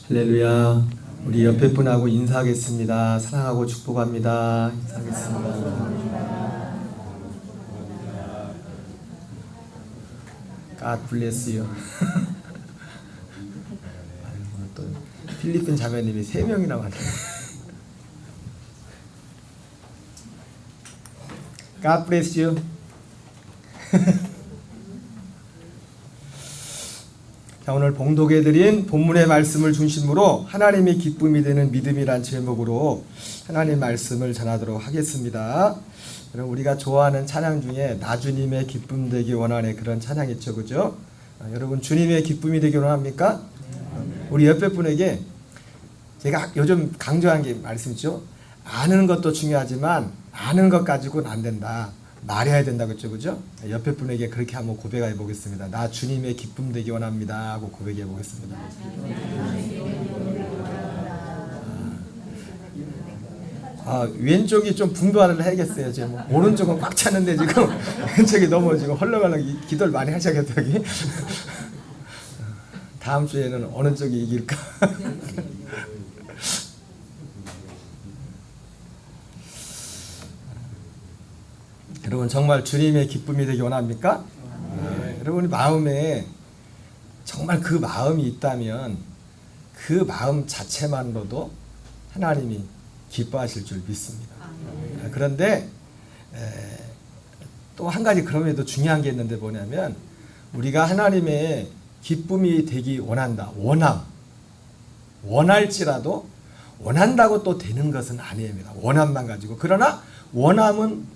할렐루야. 우리 옆에 분하고 인사하겠습니다. 사랑하고 축복합니다. 인사하겠습니다. God bless you. 오늘 또 필리핀 자매님이 3명이나 왔네. God bless you. 자, 오늘 봉독해 드린 본문의 말씀을 중심으로 하나님의 기쁨이 되는 믿음이란 제목으로 하나님 말씀을 전하도록 하겠습니다. 여러분, 우리가 좋아하는 찬양 중에 나 주님의 기쁨 되기 원하네, 그런 찬양 있죠, 그죠? 여러분, 주님의 기쁨이 되기 원합니까? 우리 옆에 분에게 제가 요즘 강조한 게 말씀이죠. 아는 것도 중요하지만 아는 것 가지고는 안 된다. 말해야 된다고 했죠, 그죠? 옆에 분에게 그렇게 한번 고백해 보겠습니다. 나 주님의 기쁨 되기 원합니다 하고 고백해 보겠습니다. 왼쪽이 좀 분발을 해야겠어요. 지금 오른쪽은 꽉 찼는데 지금 왼쪽이 너무 지금 헐렁헐렁 기도를 많이 하셔야겠다. 여기 다음 주에는 어느 쪽이 이길까? 여러분, 정말 주님의 기쁨이 되기 원합니까? 여러분이 마음에 정말 그 마음이 있다면 그 마음 자체만으로도 하나님이 기뻐하실 줄 믿습니다. 그런데 또 한 가지 그럼에도 중요한 게 있는데 뭐냐면, 우리가 하나님의 기쁨이 되기 원한다. 원할지라도 원한다고 또 되는 것은 아닙니다. 원함만 가지고. 그러나 원함은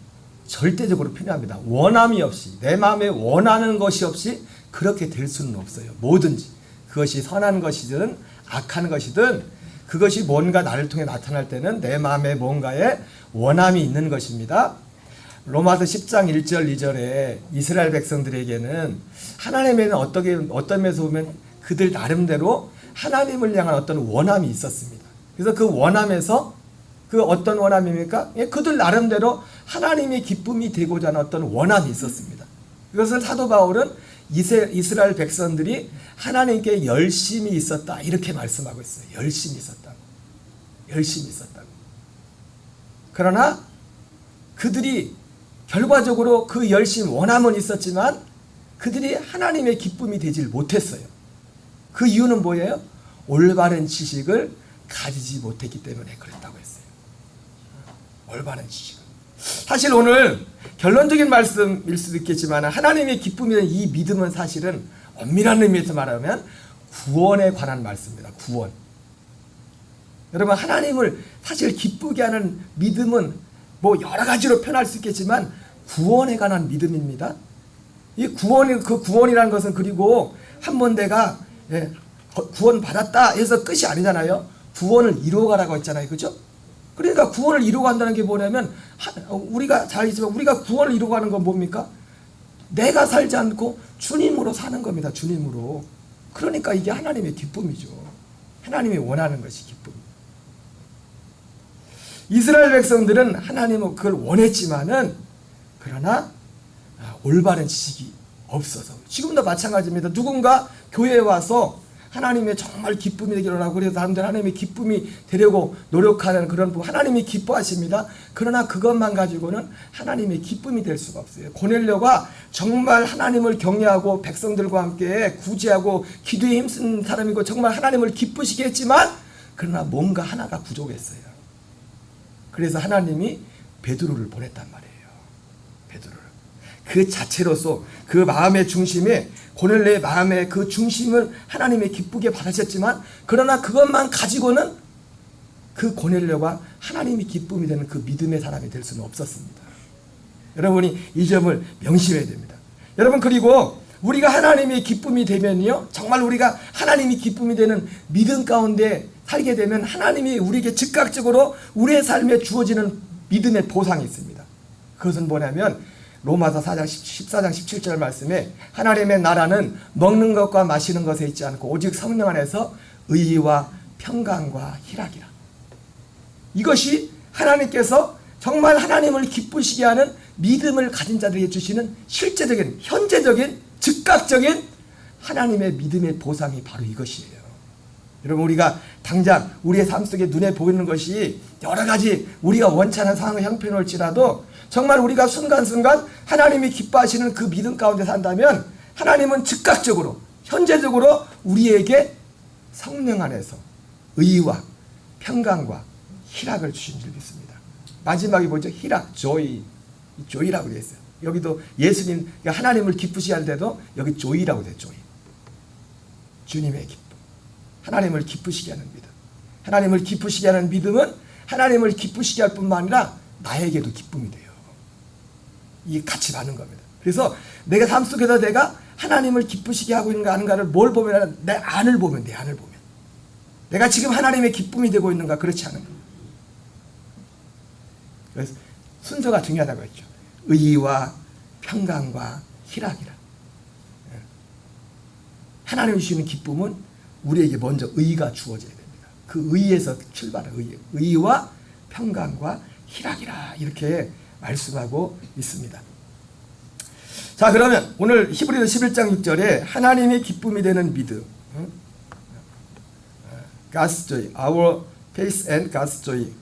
절대적으로 필요합니다. 원함이 없이, 내 마음에 원하는 것이 없이 그렇게 될 수는 없어요. 뭐든지 그것이 선한 것이든 악한 것이든 그것이 뭔가 나를 통해 나타날 때는 내 마음에 뭔가에 원함이 있는 것입니다. 로마서 10장 1절 2절에 이스라엘 백성들에게는 하나님에는 어떤 면에서 보면 그들 나름대로 하나님을 향한 어떤 원함이 있었습니다. 그래서 그 원함에서 그 어떤 원함입니까? 그들 나름대로 하나님의 기쁨이 되고자 하는 어떤 원함이 있었습니다. 그것을 사도 바울은 이스라엘 백성들이 하나님께 열심이 있었다, 이렇게 말씀하고 있어요. 열심이 있었다고. 열심이 있었다고. 그러나 그들이 결과적으로 그 열심, 원함은 있었지만 그들이 하나님의 기쁨이 되질 못했어요. 그 이유는 뭐예요? 올바른 지식을 가지지 못했기 때문에 그랬다고 했어요. 올바른 지식을. 사실 오늘 결론적인 말씀일 수도 있겠지만 하나님의 기쁨이라는 이 믿음은 사실은 엄밀한 의미에서 말하면 구원에 관한 말씀입니다. 구원. 여러분, 하나님을 사실 기쁘게 하는 믿음은 뭐 여러 가지로 표현할 수 있겠지만 구원에 관한 믿음입니다. 이 구원이라는 것은 그리고 한번 내가 구원 받았다 해서 끝이 아니잖아요. 구원을 이루어가라고 했잖아요. 그죠? 그러니까 구원을 이루어간다는 게 뭐냐면, 우리가 잘 알지만 우리가 구원을 이루어가는 건 뭡니까? 내가 살지 않고 주님으로 사는 겁니다. 주님으로. 그러니까 이게 하나님의 기쁨이죠. 하나님이 원하는 것이 기쁨. 이스라엘 백성들은 하나님은 그걸 원했지만은, 그러나 올바른 지식이 없어서, 지금도 마찬가지입니다. 누군가 교회에 와서 하나님의 정말 기쁨이 되기를 원하고, 그래서 사람들 하나님의 기쁨이 되려고 노력하는 그런 분, 하나님이 기뻐하십니다. 그러나 그것만 가지고는 하나님의 기쁨이 될 수가 없어요. 고넬료가 정말 하나님을 경외하고 백성들과 함께 구제하고 기도에 힘쓴 사람이고 정말 하나님을 기쁘시게 했지만, 그러나 뭔가 하나가 부족했어요. 그래서 하나님이 베드로를 보냈단 말이에요. 베드로를. 그 자체로서 그 마음의 중심에, 고넬료의 마음의 그 중심을 하나님의 기쁘게 받으셨지만, 그러나 그것만 가지고는 그 고넬료가 하나님이 기쁨이 되는 그 믿음의 사람이 될 수는 없었습니다. 여러분이 이 점을 명심해야 됩니다. 여러분, 그리고 우리가 하나님의 기쁨이 되면요, 정말 우리가 하나님이 기쁨이 되는 믿음 가운데 살게 되면 하나님이 우리에게 즉각적으로 우리의 삶에 주어지는 믿음의 보상이 있습니다. 그것은 뭐냐면 로마서 4장 14장 17절 말씀에 하나님의 나라는 먹는 것과 마시는 것에 있지 않고 오직 성령 안에서 의와 평강과 희락이라. 이것이 하나님께서 정말 하나님을 기쁘시게 하는 믿음을 가진 자들에게 주시는 실제적인, 현재적인, 즉각적인 하나님의 믿음의 보상이 바로 이것이에요. 여러분, 우리가 당장 우리의 삶 속에 눈에 보이는 것이 여러 가지 우리가 원치 않은 상황의 형편일지라도 정말 우리가 순간순간 하나님이 기뻐하시는 그 믿음 가운데 산다면 하나님은 즉각적으로 현재적으로 우리에게 성령 안에서 의와 평강과 희락을 주신 줄 믿습니다. 마지막에 뭐죠? 희락, 조이. 조이라고 되어 있어요. 여기도 예수님, 하나님을 기쁘시게 할 때도 여기 조이라고 되어 있어요. 조이. 주님의 기쁨. 하나님을 기쁘시게 하는 믿음. 하나님을 기쁘시게 하는 믿음은 하나님을 기쁘시게 할 뿐만 아니라 나에게도 기쁨이 돼요. 이게 같이 받는 겁니다. 그래서 내가 삶 속에서 내가 하나님을 기쁘시게 하고 있는가 하는가를 뭘 보면, 내 안을 보면, 내 안을 보면. 내가 지금 하나님의 기쁨이 되고 있는가, 그렇지 않은가. 그래서 순서가 중요하다고 했죠. 의와 평강과 희락이라. 하나님이 주시는 기쁨은 우리에게 먼저 의가 주어져야 됩니다. 그 의에서 출발한 의와 평강과 희락이라 이렇게 말씀하고 있습니다. 자, 그러면 오늘 히브리서 11장 6절에 하나님의 기쁨이 되는 믿음, God's joy, our peace and God's joy.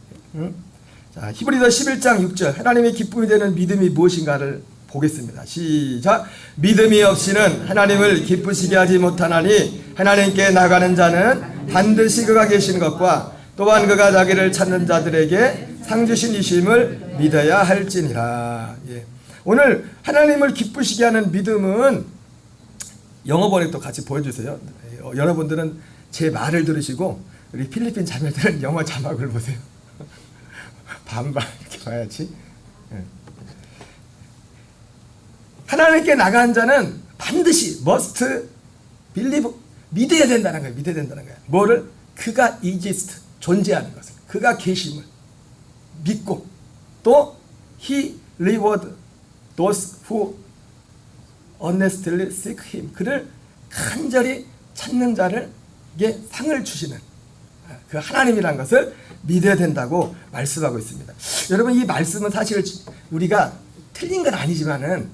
자, 히브리서 11장 6절 하나님의 기쁨이 되는 믿음이 무엇인가를 보겠습니다. 시작. 믿음이 없이는 하나님을 기쁘시게 하지 못하나니 하나님께 나가는 자는 반드시 그가 계신 것과 또한 그가 자기를 찾는 자들에게 상 주신 이심을 믿어야 할지니라. 예. 오늘 하나님을 기쁘시게 하는 믿음은 영어 번역도 같이 보여주세요. 여러분들은 제 말을 들으시고 우리 필리핀 자매들은 영어 자막을 보세요. 반반 이렇게 봐야지. 예. 하나님께 나간 자는 반드시 must believe, 믿어야 된다는 거예요. 믿어야 된다는 거예요. 뭐를? 그가 exist, 존재하는 것을, 그가 계심을 믿고, 또 he reward those who honestly seek him, 그를 간절히 찾는 자를에게 상을 주시는 그 하나님이라는 것을 믿어야 된다고 말씀하고 있습니다. 여러분, 이 말씀은 사실 우리가 틀린 건 아니지만은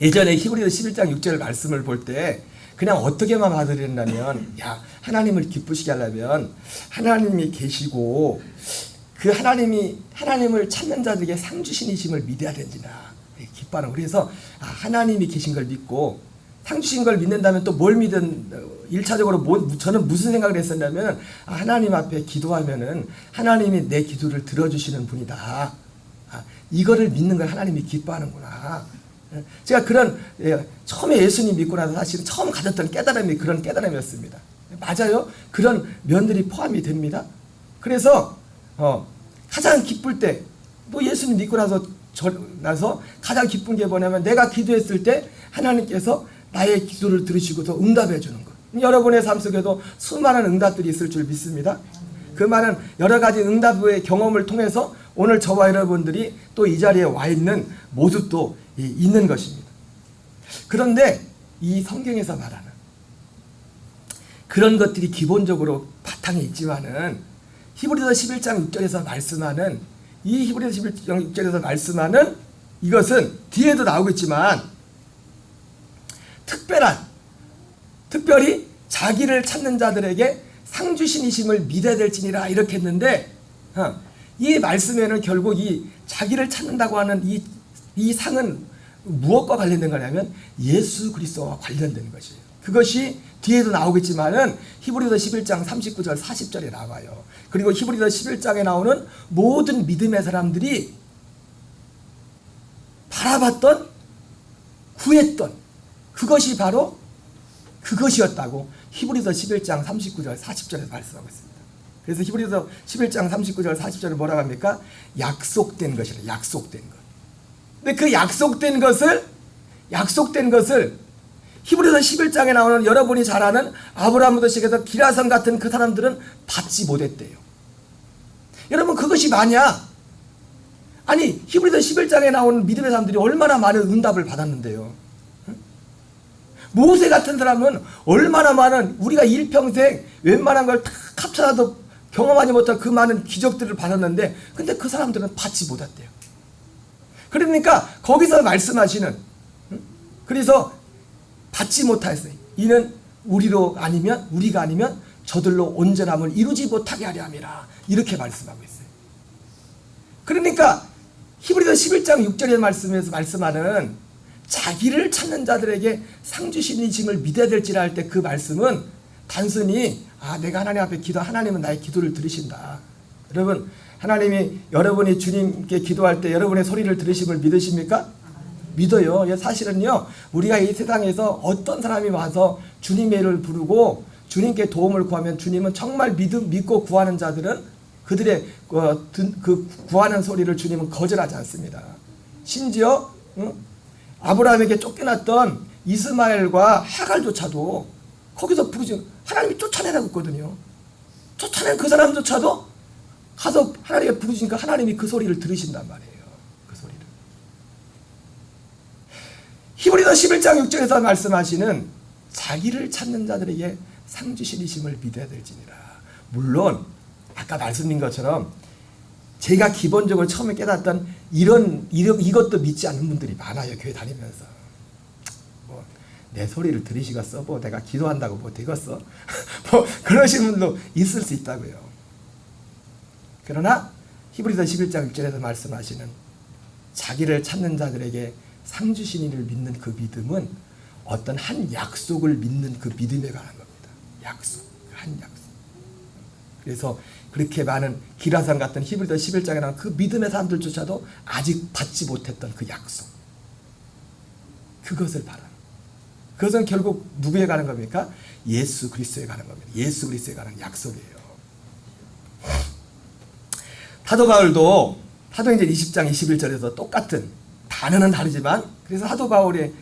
예전에 히브리서 11장 6절 말씀을 볼 때 그냥 어떻게만 받아들였냐면, 야, 하나님을 기쁘시게 하려면 하나님이 계시고 그 하나님을 찾는 자들에게 상 주신 이심을 믿어야 된지나 기뻐하는. 그래서 하나님이 계신 걸 믿고 상 주신 걸 믿는다면 또 뭘 믿은, 1차적으로 저는 무슨 생각을 했었냐면, 하나님 앞에 기도하면은 하나님이 내 기도를 들어주시는 분이다. 이거를 믿는 걸 하나님이 기뻐하는구나. 제가 그런, 처음에 예수님 믿고 나서 사실은 처음 가졌던 깨달음이 그런 깨달음이었습니다. 맞아요. 그런 면들이 포함이 됩니다. 그래서 가장 기쁠 때, 또 예수님 믿고 나서 가장 기쁜 게 뭐냐면, 내가 기도했을 때 하나님께서 나의 기도를 들으시고서 응답해 주는 것. 여러분의 삶 속에도 수많은 응답들이 있을 줄 믿습니다. 그 많은 여러 가지 응답의 경험을 통해서 오늘 저와 여러분들이 또 이 자리에 와 있는 모습도 있는 것입니다. 그런데 이 성경에서 말하는 그런 것들이 기본적으로 바탕에 있지만은, 히브리서 11장 6절에서 말씀하는, 이 히브리서 11장 6절에서 말씀하는 이것은 뒤에도 나오겠지만 특별히 자기를 찾는 자들에게 상 주신 이심을 믿어야 될지니라 이렇게 했는데, 이 말씀에는 결국 이 자기를 찾는다고 하는 이 상은 무엇과 관련된 거냐면 예수 그리스도와 관련된 것이에요. 그것이 뒤에도 나오겠지만은 히브리서 11장 39절 40절에 나와요. 그리고 히브리서 11장에 나오는 모든 믿음의 사람들이 바라봤던, 구했던 그것이 바로 그것이었다고 히브리서 11장 39절 40절에서 말씀하고 있습니다. 그래서 히브리서 11장 39절 40절을 뭐라고 합니까? 약속된 것이라, 약속된 것. 근데 그 약속된 것을 히브리서 11장에 나오는 여러분이 잘 아는 아브라함부터 시작해서 기라성 같은 그 사람들은 받지 못했대요. 여러분, 그것이 뭐냐? 아니, 히브리서 11장에 나오는 믿음의 사람들이 얼마나 많은 응답을 받았는데요. 모세 같은 사람은 얼마나 많은, 우리가 일평생 웬만한 걸 다 합쳐놔도 경험하지 못한 그 많은 기적들을 받았는데, 근데 그 사람들은 받지 못했대요. 그러니까 거기서 말씀하시는, 그래서 받지 못하였어요. 이는 우리가 아니면 저들로 온전함을 이루지 못하게 하려 함이라. 이렇게 말씀하고 있어요. 그러니까 히브리서 11장 6절의 말씀에서 말씀하는 자기를 찾는 자들에게 상 주시니심을 믿어야 될지라 할 때 그 말씀은 단순히 내가 하나님 앞에 하나님은 나의 기도를 들으신다. 여러분, 하나님이 여러분이 주님께 기도할 때 여러분의 소리를 들으심을 믿으십니까? 믿어요. 사실은요, 우리가 이 세상에서 어떤 사람이 와서 주님의 이름을 부르고 주님께 도움을 구하면 주님은 정말 믿고 구하는 자들은 그들의 그 구하는 소리를 주님은 거절하지 않습니다. 심지어 아브라함에게 쫓겨났던 이스마엘과 하갈조차도 거기서 부르지 하나님이 쫓아내라고 했거든요. 쫓아낸 그 사람조차도 가서 하나님께 부르시니까 하나님이 그 소리를 들으신단 말이에요. 그 소리를. 히브리서 11장 6절에서 말씀하시는 자기를 찾는 자들에게 상 주시니심을 믿어야 될지니라. 물론 아까 말씀드린 것처럼 제가 기본적으로 처음에 깨닫던 이것도 믿지 않는 분들이 많아요. 교회 다니면서. 내 소리를 들으시겠어? 내가 기도한다고 되겠어? 그러신 분도 있을 수 있다고요. 그러나 히브리서 11장 6절에서 말씀하시는 자기를 찾는 자들에게 상 주신 이를 믿는 그 믿음은 어떤 한 약속을 믿는 그 믿음에 관한 겁니다. 약속, 한 약속. 그래서 그렇게 많은 기라산 같은 히브리서 11장에 나온 그 믿음의 사람들조차도 아직 받지 못했던 그 약속, 그것을 바라는, 그것은 결국 누구에 가는 겁니까? 예수 그리스도에 가는 겁니다. 예수 그리스도에 가는 약속이에요. 사도 바울도 사도행전 20장 21절에서 똑같은, 단어는 다르지만 그래서 사도 바울의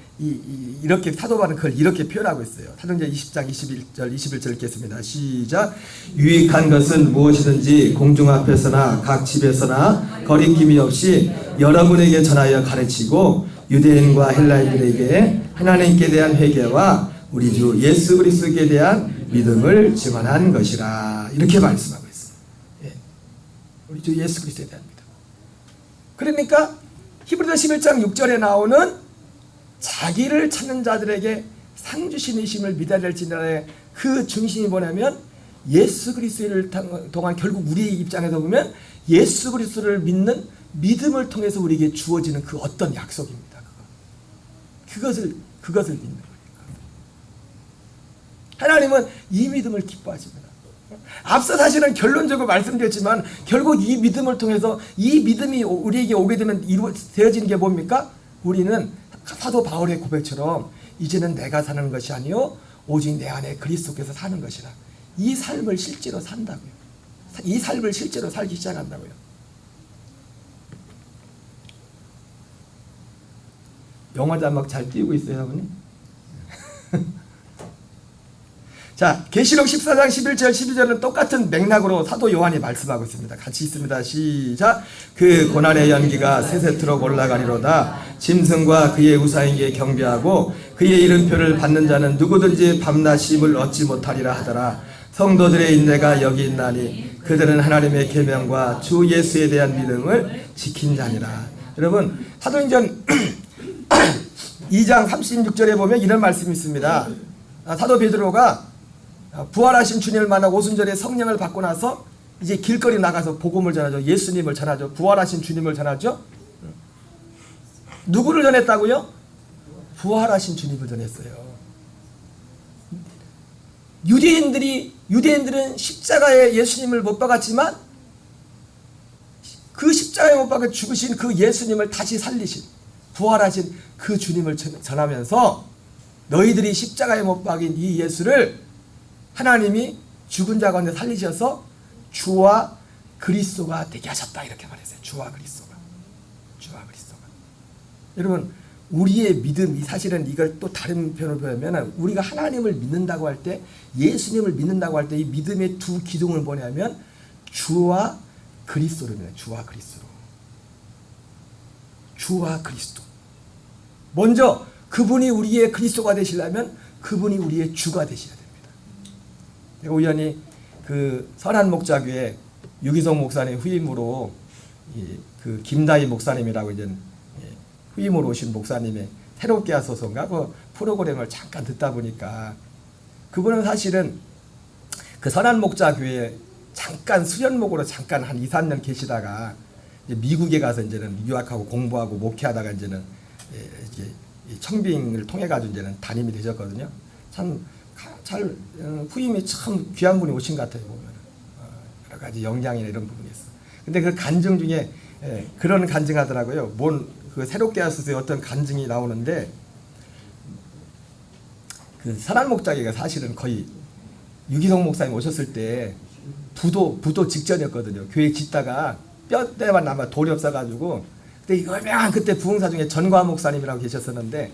이렇게 사도 바울은 그걸 이렇게 표현하고 있어요. 사도행전 20장 21절 읽겠습니다. 시작. 유익한 것은 무엇이든지 공중 앞에서나 각 집에서나 거리낌이 없이 여러분에게 전하여 가르치고 유대인과 헬라인들에게 하나님께 대한 회개와 우리 주 예수 그리스도에 대한 믿음을 증언한 것이라. 이렇게 말씀하고 있습니다. 우리 주 예수 그리스도에 대한 믿음. 그러니까 히브리서 11장 6절에 나오는 자기를 찾는 자들에게 상 주시니심을 믿어야 될지라의 그 중심이 뭐냐면 예수 그리스도를 통한, 결국 우리 입장에서 보면 예수 그리스도를 믿는 믿음을 통해서 우리에게 주어지는 그 어떤 약속입니다. 그것을 믿는 거예요. 하나님은 이 믿음을 기뻐하십니다. 앞서 사실은 결론적으로 말씀드렸지만 결국 이 믿음을 통해서 이 믿음이 우리에게 오게 되면 되어지는 게 뭡니까? 우리는 사도 바울의 고백처럼 이제는 내가 사는 것이 아니요 오직 내 안에 그리스도께서 사는 것이라. 이 삶을 실제로 산다고요. 이 삶을 실제로 살기 시작한다고요. 영어 자막 잘 띄우고 있어요, 여러분? 자, 계시록 14장 11절 12절은 똑같은 맥락으로 사도 요한이 말씀하고 있습니다. 같이 있습니다. 시작. 그 고난의 연기가 세세토록 올라가리로다. 짐승과 그의 우상에게 경배하고 그의 이름표를 받는 자는 누구든지 밤낮 쉼을 얻지 못하리라 하더라. 성도들의 인내가 여기 있나니 그들은 하나님의 계명과 주 예수에 대한 믿음을 지킨 자니라. 여러분, 사도행전 2장 36절에 보면 이런 말씀이 있습니다. 사도 베드로가 부활하신 주님을 만나고 오순절에 성령을 받고 나서 이제 길거리 나가서 복음을 전하죠. 예수님을 전하죠. 부활하신 주님을 전하죠. 누구를 전했다고요? 부활하신 주님을 전했어요. 유대인들은 십자가에 예수님을 못 박았지만 그 십자가에 못 박아 죽으신 그 예수님을 다시 살리신 부활하신 그 주님을 전하면서 너희들이 십자가에 못 박인 이 예수를 하나님이 죽은 자 가운데 살리셔서 주와 그리스도가 되게 하셨다. 이렇게 말했어요. 주와 그리스도가. 여러분, 우리의 믿음이 사실은 이걸 또 다른 표현으로 보면 우리가 하나님을 믿는다고 할 때, 예수님을 믿는다고 할 때 이 믿음의 두 기둥을 뭐냐면 주와 그리스도를 믿어요. 주와 그리스도. 먼저 그분이 우리의 그리스도가 되시려면 그분이 우리의 주가 되셔야 됩니다. 제가 우연히 그 선한 목자교회 유기성 목사님 후임으로 그 김다희 목사님이라고 이제 후임으로 오신 목사님의 새롭게 하소서인가 그 프로그램을 잠깐 듣다 보니까 그분은 사실은 그 선한목자교회 잠깐 수련목으로 잠깐 한 2, 3년 계시다가 이제 미국에 가서 이제는 유학하고 공부하고 목회하다가 이제는 이제 청빙을 통해 가지고 이제는 담임이 되셨거든요. 참 잘 후임이 참 귀한 분이 오신 것 같아요. 보면 여러 가지 영향이나 이런 부분이 있어. 근데 그 간증 중에 그런 간증하더라고요. 그 새롭게 하셔서 어떤 간증이 나오는데 그 선한목자교회가 사실은 거의 유기성 목사님 오셨을 때 부도 직전이었거든요. 교회 짓다가 뼈대만 남아 돌이 없어가지고 근데 유명한 그때 부흥사 중에 전광 목사님이라고 계셨었는데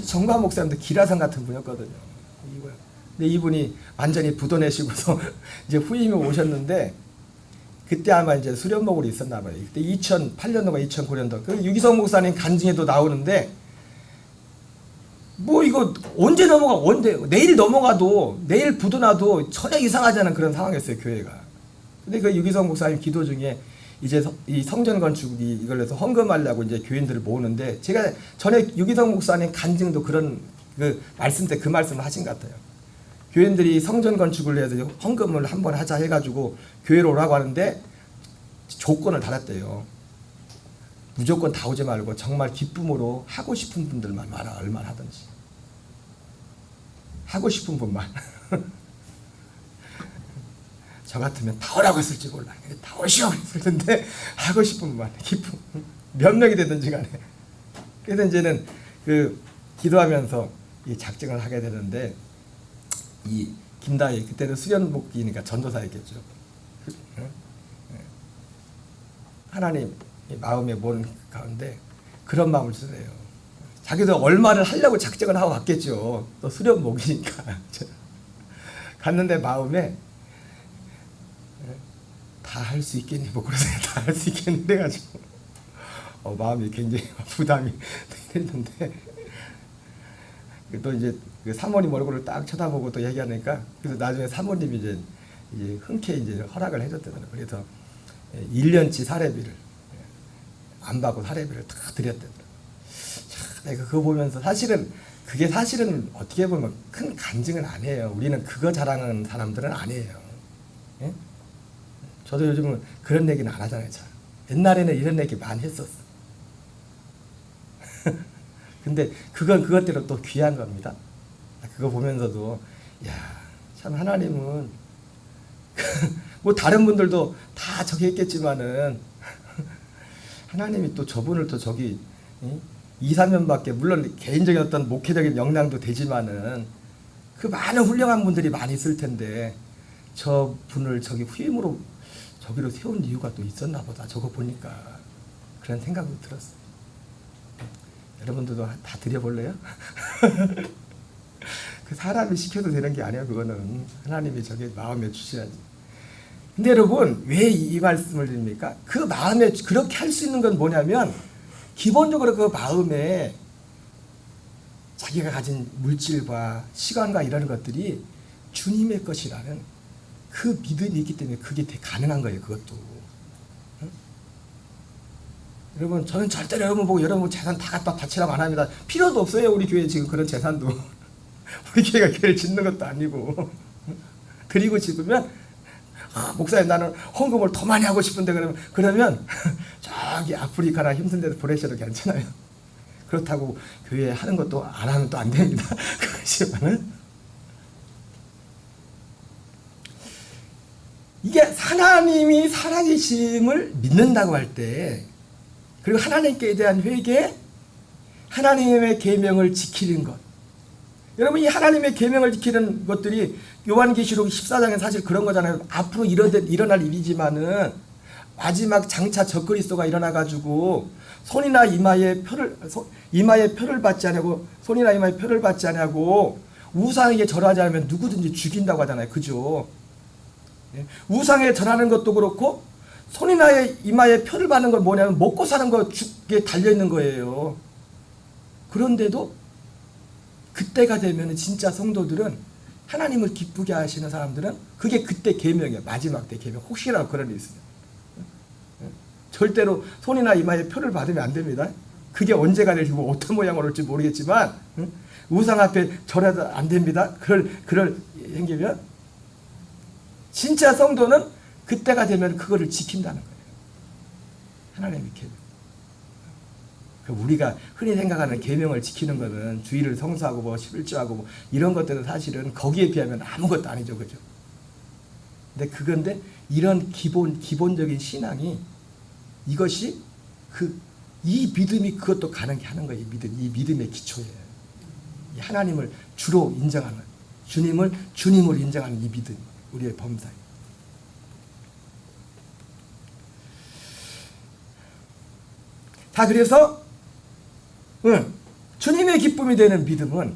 전광 목사님도 기라성 같은 분이었거든요. 근데 이분이 완전히 부도내시고서 이제 후임이 오셨는데 그때 아마 이제 수련목으로 있었나 봐요. 그때 2008년도가 2009년도 그 유기성 목사님 간증에도 나오는데 뭐 이거 언제 내일 넘어가도 내일 부도나도 전혀 이상하지 않은 그런 상황이었어요, 교회가. 근데 그 유기성 목사님 기도 중에 이제 이 성전 건축이 이걸 해서 헌금하려고 이제 교인들을 모으는데 제가 전에 유기성 목사님 간증도 그런 그 말씀 때 그 말씀을 하신 것 같아요. 교인들이 성전 건축을 해서 헌금을 한번 하자 해가지고 교회로 오라고 하는데 조건을 달았대요. 무조건 다 오지 말고 정말 기쁨으로 하고 싶은 분들만 와라. 얼마나 하든지. 하고 싶은 분만. 저 같으면 다 오라고 했을지 몰라. 다 오시오 했을 텐데 하고 싶은 분만. 기쁨. 몇 명이 되든지 간에. 그래서 이제는 그 기도하면서 이 작정을 하게 되는데 이 김다희 그때는 수련목이니까 전도사였겠죠. 하나님 마음에 모는 가운데 그런 마음을 주세요. 자기도 얼마를 하려고 작정을 하고 갔겠죠. 또 수련목이니까. 갔는데 마음에 다 할 수 있겠니? 뭐 그러세요. 다 할 수 있겠니? 그래가지고 마음이 굉장히 부담이 됐는데 또 이제 그 사모님 얼굴을 딱 쳐다보고 또 얘기하니까 그래서 나중에 사모님이 이제 흔쾌히 이제 허락을 해줬대더라고요. 그래서 1년치 사례비를 안 받고 사례비를 다 드렸대더라고요. 내가 그거 보면서 그게 사실은 어떻게 보면 큰 간증은 아니에요. 우리는 그거 자랑하는 사람들은 아니에요. 예? 저도 요즘은 그런 얘기는 안 하잖아요. 잘. 옛날에는 이런 얘기 많이 했었어. 근데 그건 그것대로 또 귀한 겁니다. 그거 보면서도 참 하나님은 뭐 다른 분들도 다 저기 했겠지만은 하나님이 또 저분을 또 저기 2, 3년밖에 물론 개인적인 어떤 목회적인 역량도 되지만은 그 많은 훌륭한 분들이 많이 있을 텐데 저분을 저기 후임으로 저기로 세운 이유가 또 있었나 보다. 저거 보니까 그런 생각이 들었어요. 여러분들도 다 드려볼래요? 그 사람이 시켜도 되는 게 아니에요. 그거는 하나님이 저게 마음에 주셔야지. 근데 여러분 왜 이 말씀을 드립니까? 그 마음에 그렇게 할 수 있는 건 뭐냐면 기본적으로 그 마음에 자기가 가진 물질과 시간과 이런 것들이 주님의 것이라는 그 믿음이 있기 때문에 그게 가능한 거예요. 그것도. 응? 여러분 저는 절대로 여러분 재산 다 갖다 바치라고 안 합니다. 필요도 없어요. 우리 교회 지금 그런 재산도. 우리 교회가 교회를 짓는 것도 아니고. 드리고 싶으면 목사님 나는 헌금을 더 많이 하고 싶은데 그러면 저기 아프리카나 힘든 데도 보내셔도 괜찮아요. 그렇다고 교회 하는 것도 안 하면 또 안 됩니다. 그렇지만은 이게 하나님이 살아계심을 믿는다고 할 때 그리고 하나님께 대한 회개, 하나님의 계명을 지키는 것. 여러분 이 하나님의 계명을 지키는 것들이 요한계시록 14장에 사실 그런 거잖아요. 앞으로 일어날 일이지만은 마지막 장차 적그리스도가 일어나가지고 손이나 이마에 표를 받지 않냐고 손이나 이마에 표를 받지 않냐고 우상에게 절하지 않으면 누구든지 죽인다고 하잖아요. 그죠? 우상에 절하는 것도 그렇고 손이나 이마에 표를 받는 건 뭐냐면 먹고 사는 거 죽게 달려있는 거예요. 그런데도 그때가 되면 진짜 성도들은 하나님을 기쁘게 하시는 사람들은 그게 그때 계명이에요. 마지막 때 계명. 혹시라도 그런 일이 있으면 절대로 손이나 이마에 표를 받으면 안 됩니다. 그게 언제가 될지고 어떤 모양으로 올지 모르겠지만 우상 앞에 절해도 안 됩니다. 그럴 행기면 진짜 성도는 그때가 되면 그거를 지킨다는 거예요. 하나님의 계명. 우리가 흔히 생각하는 계명을 지키는 것은 주일을 성수하고 뭐 11조하고 뭐 이런 것들은 사실은 거기에 비하면 아무것도 아니죠. 그죠? 근데 이런 기본적인 신앙이 이것이 이 믿음이 그것도 가능케 하는 거예요. 이 믿음의 기초예요. 하나님을 주로 인정하는, 주님을 인정하는 이 믿음, 우리의 범사예요. 자, 그래서 주님의 기쁨이 되는 믿음은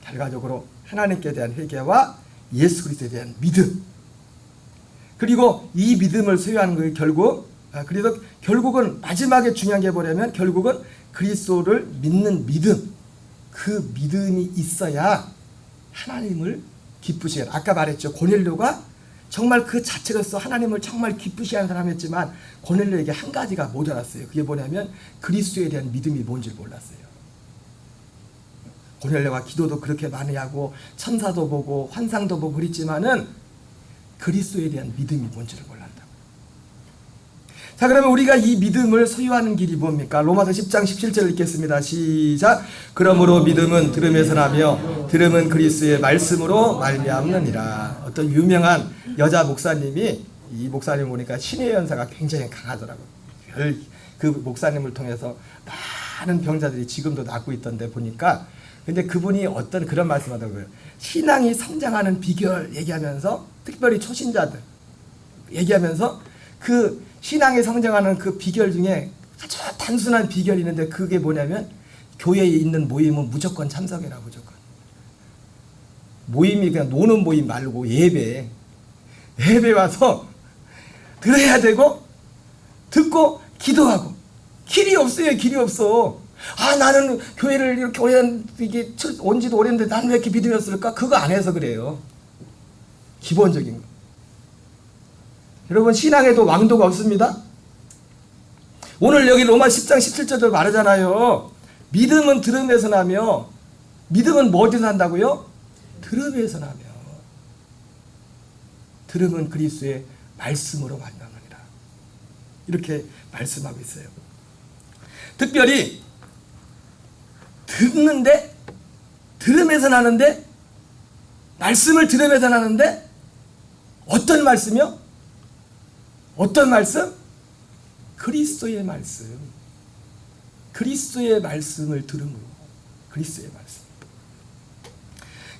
결과적으로 하나님께 대한 회개와 예수 그리스도에 대한 믿음, 그리고 이 믿음을 소유하는 거예요. 그래서 결국은 마지막에 중요한 게 뭐냐면 결국은 그리스도를 믿는 믿음, 그 믿음이 있어야 하나님을 기쁘시게 하는, 아까 말했죠. 고넬료가 정말 그 자체로서 하나님을 정말 기쁘시게 하는 사람이었지만 고넬료에게 한 가지가 모자랐어요. 그게 뭐냐면 그리스도에 대한 믿음이 뭔지를 몰랐어요. 고넬료가 기도도 그렇게 많이 하고 천사도 보고 환상도 보고 그랬지만은 그리스도에 대한 믿음이 뭔지를 몰랐다고. 자, 그러면 우리가 이 믿음을 소유하는 길이 뭡니까? 로마서 10장 17절 읽겠습니다. 시작. 그러므로 믿음은 들음에서 나며 들음은 그리스도의 말씀으로 말미암느니라. 어떤 유명한 여자 목사님이, 이 목사님 보니까 신의 연사가 굉장히 강하더라고요. 그 목사님을 통해서 많은 병자들이 지금도 낫고 있던데 보니까, 근데 그분이 어떤 그런 말씀하더라고요. 신앙이 성장하는 비결 얘기하면서, 특별히 초신자들 얘기하면서 그 신앙이 성장하는 그 비결 중에 아주 단순한 비결이 있는데 그게 뭐냐면 교회에 있는 모임은 무조건 참석해라. 무조건. 모임이 그냥 노는 모임 말고 예배 와서 들어야 되고 듣고 기도하고. 길이 없어요. 길이 없어. 아, 나는 교회를 이렇게 이게 온 지도 오래됐는데 나는 왜 이렇게 믿음이 없을까? 그거 안 해서 그래요. 기본적인 거. 여러분, 신앙에도 왕도가 없습니다. 오늘 여기 로마 10장 17절도 말하잖아요. 믿음은 들음에서 나며, 믿음은 뭐 어디서 난다고요? 들음에서 나며, 들음은 그리스도의 말씀으로 만나느니라. 이렇게 말씀하고 있어요. 특별히 듣는데, 들음에서 나는데, 말씀을 들음에서 나는데, 어떤 말씀이요? 어떤 말씀? 그리스도의 말씀. 그리스도의 말씀을 들음으로. 그리스도의 말씀.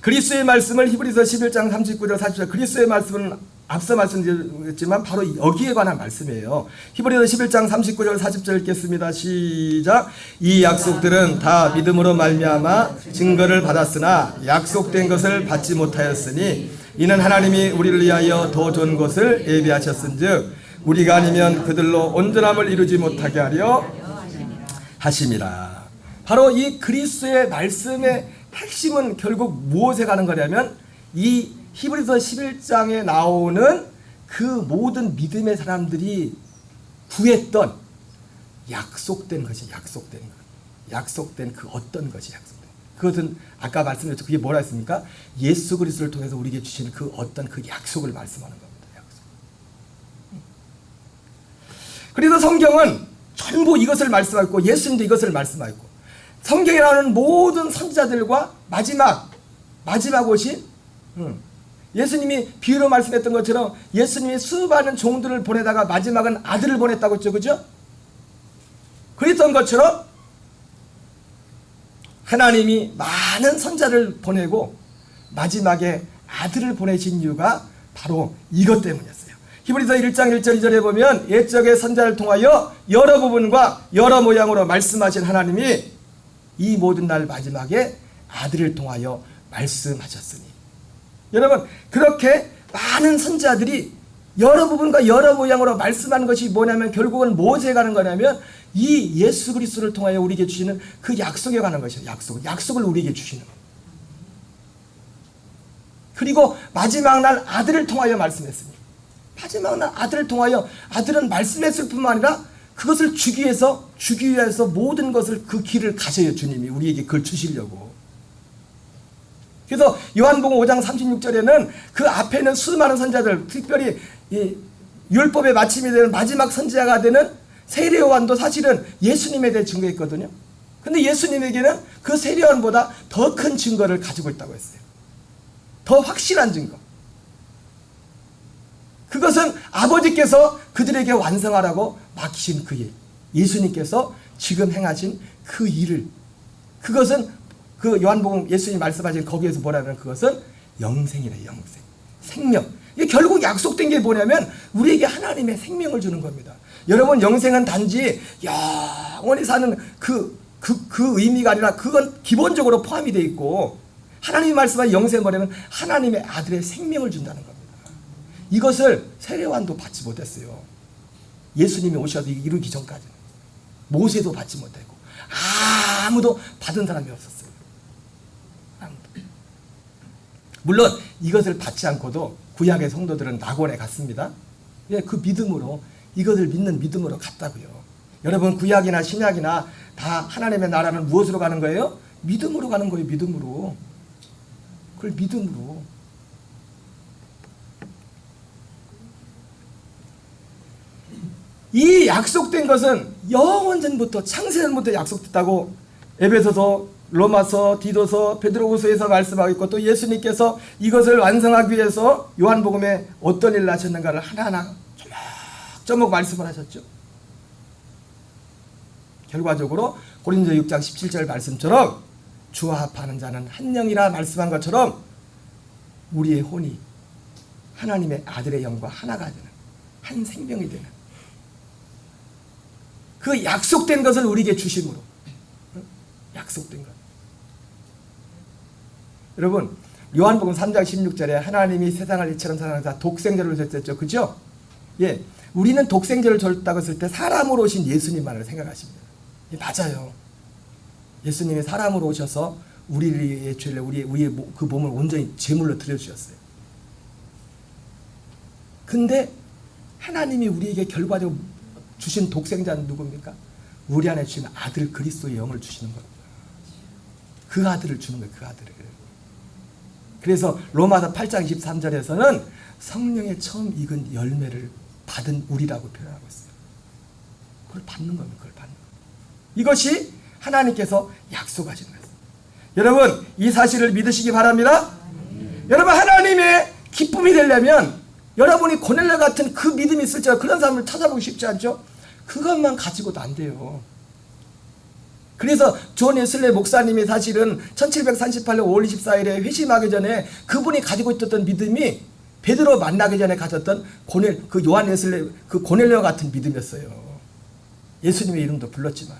그리스도의 말씀을 히브리서 11장 39절 40절, 그리스도의 말씀은 앞서 말씀드렸지만 바로 여기에 관한 말씀이에요. 히브리서 11장 39절 40절 읽겠습니다. 시작. 이 약속들은 다 믿음으로 말미암아 증거를 받았으나 약속된 것을 받지 못하였으니 이는 하나님이 우리를 위하여 더 좋은 것을 예비하셨은즉 우리가 아니면 그들로 온전함을 이루지 못하게 하려 하심이라. 바로 이 그리스도의 말씀의 핵심은 결국 무엇에 가는 거냐면 이 히브리서 11장에 나오는 그 모든 믿음의 사람들이 구했던 약속된 것이, 약속된 것. 약속된 그 어떤 것이 약속된. 그것은 아까 말씀드렸죠. 그게 뭐라 했습니까? 예수 그리스도를 통해서 우리에게 주시는 그 어떤 그 약속을 말씀하는 겁니다. 약속. 그래서 성경은 전부 이것을 말씀하고 예수님도 이것을 말씀하고 성경에 나오는 모든 선지자들과 마지막 오신 예수님이 비유로 말씀했던 것처럼 예수님이 수많은 종들을 보내다가 마지막은 아들을 보냈다고 했죠. 그죠? 그랬던 것처럼 하나님이 많은 선자를 보내고 마지막에 아들을 보내신 이유가 바로 이것 때문이었어요. 히브리서 1장 1절 2절에 보면 옛적의 선자를 통하여 여러 부분과 여러 모양으로 말씀하신 하나님이 이 모든 날 마지막에 아들을 통하여 말씀하셨으니, 여러분, 그렇게 많은 선지자들이 여러 부분과 여러 모양으로 말씀하는 것이 뭐냐면 결국은 무엇에 가는 거냐면 이 예수 그리스도를 통하여 우리에게 주시는 그 약속에 관한 것이에요. 약속을 우리에게 주시는 것. 그리고 마지막 날 아들을 통하여 말씀했습니다. 마지막 날 아들을 통하여, 아들은 말씀했을 뿐만 아니라 그것을 주기 위해서 모든 것을 그 길을 가셔요. 주님이 우리에게 그걸 주시려고. 그래서 요한복음 5장 36절에는 그 앞에는 수많은 선지자들, 특별히 이 율법의 마침이 되는 마지막 선지자가 되는 세례 요한도 사실은 예수님에 대해 증거했거든요. 근데 예수님에게는 그 세례 요한보다 더 큰 증거를 가지고 있다고 했어요. 더 확실한 증거. 그것은 아버지께서 그들에게 완성하라고 맡기신 그 일, 예수님께서 지금 행하신 그 일을, 그것은 그 요한복음 예수님 말씀하신 거기에서 뭐라면 그것은 영생이래. 영생, 생명. 이게 결국 약속된 게 뭐냐면 우리에게 하나님의 생명을 주는 겁니다. 여러분, 영생은 단지 영원히 사는 그 의미가 아니라 그건 기본적으로 포함이 되어 있고, 하나님이 말씀하신 영생은 뭐냐면 하나님의 아들의 생명을 준다는 겁니다. 이것을 세례요한도 받지 못했어요. 예수님이 오셔서 이루기 전까지는. 모세도 받지 못했고 아무도 받은 사람이 없었어요. 아무도. 물론 이것을 받지 않고도 구약의 성도들은 낙원에 갔습니다. 그 믿음으로, 이것을 믿는 믿음으로 갔다고요. 여러분, 구약이나 신약이나 다 하나님의 나라는 무엇으로 가는 거예요? 믿음으로 가는 거예요. 믿음으로. 그걸 믿음으로. 이 약속된 것은 영원전부터, 창세전부터 약속됐다고 에베소서, 로마서, 디도서, 베드로후서에서 말씀하고 있고, 또 예수님께서 이것을 완성하기 위해서 요한복음에 어떤 일을 하셨는가를 하나하나 조목조목 말씀을 하셨죠. 결과적으로 고린도 6장 17절 말씀처럼 주와 합하는 자는 한 영이라 말씀한 것처럼 우리의 혼이 하나님의 아들의 영과 하나가 되는, 한 생명이 되는 그 약속된 것을 우리에게 주심으로, 약속된 것. 여러분, 요한복음 3장 16절에 하나님이 세상을 이처럼 사랑하사 독생자를 주셨죠. 그죠? 예, 우리는 독생자를 줬다고 했을 때 사람으로 오신 예수님만을 생각하십니다. 예, 맞아요. 예수님이 사람으로 오셔서 우리의 죄를, 우리의 그 몸을 온전히 제물로 드려주셨어요. 근데 하나님이 우리에게 결과적으로 주신 독생자는 누굽니까? 우리 안에 주신 아들 그리스도의 영을 주시는 겁니다. 그 아들을 주는 거예요. 그 아들을. 그래서 로마서 8장 23절에서는 성령의 처음 익은 열매를 받은 우리라고 표현하고 있어요. 그걸 받는 겁니다. 그걸 받는 겁니다. 이것이 하나님께서 약속하신 거예요. 여러분, 이 사실을 믿으시기 바랍니다. 여러분, 하나님의 기쁨이 되려면 여러분이 고넬료 같은 그 믿음이 있을지라 그런 사람을 찾아보기 쉽지 않죠? 그것만 가지고도 안 돼요. 그래서 존 웨슬리 목사님이 사실은 1738년 5월 24일에 회심하기 전에 그분이 가지고 있었던 믿음이 베드로 만나기 전에 가졌던 그 요한 웨슬리 그 고넬료 같은 믿음이었어요. 예수님의 이름도 불렀지만.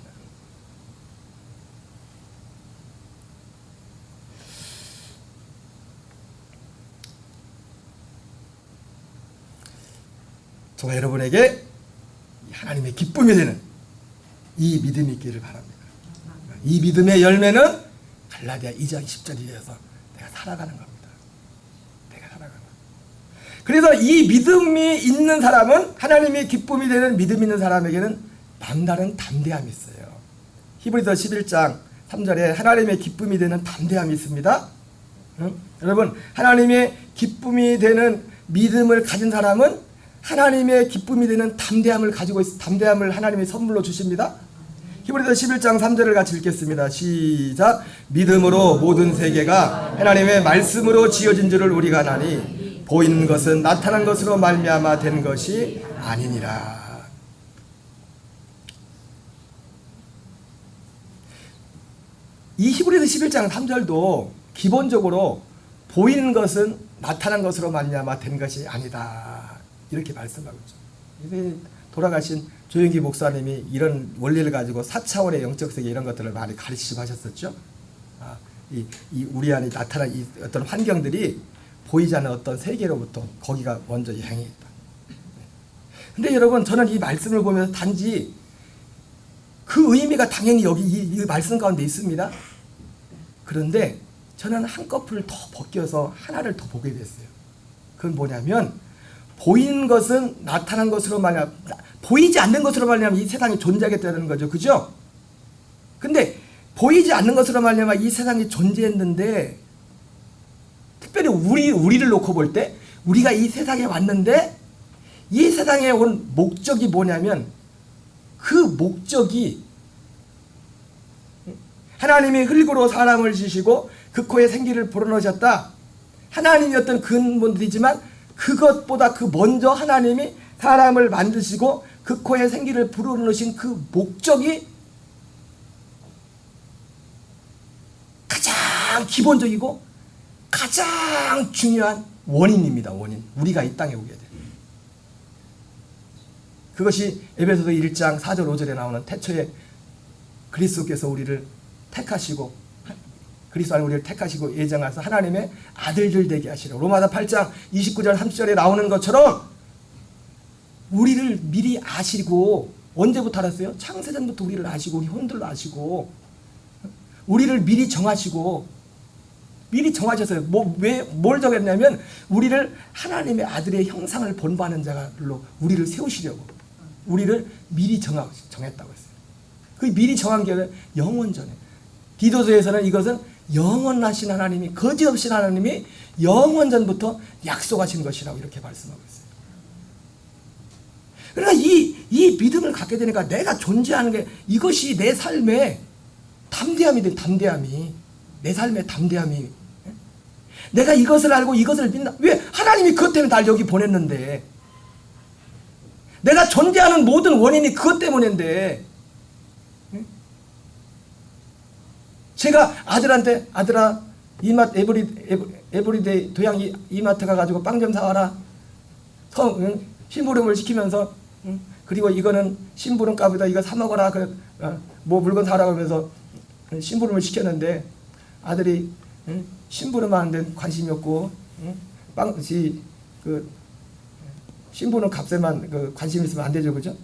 저와 여러분에게 하나님의 기쁨이 되는 이 믿음이 있기를 바랍니다. 이 믿음의 열매는 갈라디아 2장 10절이 되어서 내가 살아가는 겁니다. 내가 살아가는 겁니다. 그래서 이 믿음이 있는 사람은, 하나님의 기쁨이 되는 믿음 있는 사람에게는 남다른 담대함이 있어요. 히브리서 11장 3절에 하나님의 기쁨이 되는 담대함이 있습니다. 여러분, 하나님의 기쁨이 되는 믿음을 가진 사람은 하나님의 기쁨이 되는 담대함을 가지고 담대함을 하나님이 선물로 주십니다. 히브리서 11장 3절을 같이 읽겠습니다. 시작. 믿음으로 모든 세계가 하나님의 말씀으로 지어진 줄을 우리가 아나니 보이는 것은 나타난 것으로 말미암아 된 것이 아니니라. 이 히브리서 11장 3절도 기본적으로 보이는 것은 나타난 것으로 말미암아 된 것이 아니다, 이렇게 말씀하고 있죠. 돌아가신 조영기 목사님이 이런 원리를 가지고 4차원의 영적 세계 이런 것들을 많이 가르치시고 하셨었죠. 우리 안에 나타난 이 어떤 환경들이 보이지 않는 어떤 세계로부터 거기가 먼저 향했다. 근데 여러분, 저는 이 말씀을 보면서 단지 그 의미가 당연히 여기 이 말씀 가운데 있습니다. 그런데 저는 한꺼풀 더 벗겨서 하나를 더 보게 됐어요. 그건 뭐냐면, 보이는 것은 나타난 것으로 말미암아, 보이지 않는 것으로 말미암아 이 세상이 존재하겠다는 거죠. 그죠? 근데 보이지 않는 것으로 말미암아 이 세상이 존재했는데 우리를 놓고 볼 때 우리가 이 세상에 왔는데 이 세상에 온 목적이 뭐냐면 그 목적이 하나님이 흙으로 사람을 지시고 그 코에 생기를 불어넣으셨다. 하나님이 어떤 근본이지만 그것보다 그 먼저 하나님이 사람을 만드시고 그 코에 생기를 불어넣으신 그 목적이 가장 기본적이고 가장 중요한 원인입니다. 원인. 우리가 이 땅에 오게 돼. 그것이 에베소서 1장 4절 5절에 나오는 태초에 그리스도께서 우리를 택하시고 그리스도 안에 우리를 택하시고 예정하셔서 하나님의 아들들 되게 하시려. 로마서 8장 29절 30절에 나오는 것처럼 우리를 미리 아시고 언제부터 알았어요? 창세전부터 우리를 아시고 우리 혼들로 아시고 우리를 미리 정하시고 미리 정하셨어요. 뭘 정했냐면 우리를 하나님의 아들의 형상을 본받는 자로 우리를 세우시려고 우리를 미리 정했다고 했어요. 그 미리 정한 게 영원 전에 디도서에서는 이것은 영원하신 하나님이 거짓없인 하나님이 영원 전부터 약속하신 것이라고 이렇게 말씀하고 있어요. 그러니까 이 믿음을 갖게 되니까 내가 존재하는 게 이것이 내 삶의 담대함이 돼. 담대함이 내 삶의 담대함이 내가 이것을 알고 이것을 믿나. 왜? 하나님이 그것 때문에 날 여기 보냈는데 내가 존재하는 모든 원인이 그것 때문인데 제가 아들한테 아들아 이마트 에브리데이 도양 이마트 가가지고 빵 좀 사와라 심부름을 시키면서 그리고 이거는 심부름 값이다 이거 사 먹어라 뭐 물건 사라고 하면서 심부름을 시켰는데 아들이 심부름 하는 데는 관심이 없고 심부름 값에만 관심 있으면 안 되죠, 그죠?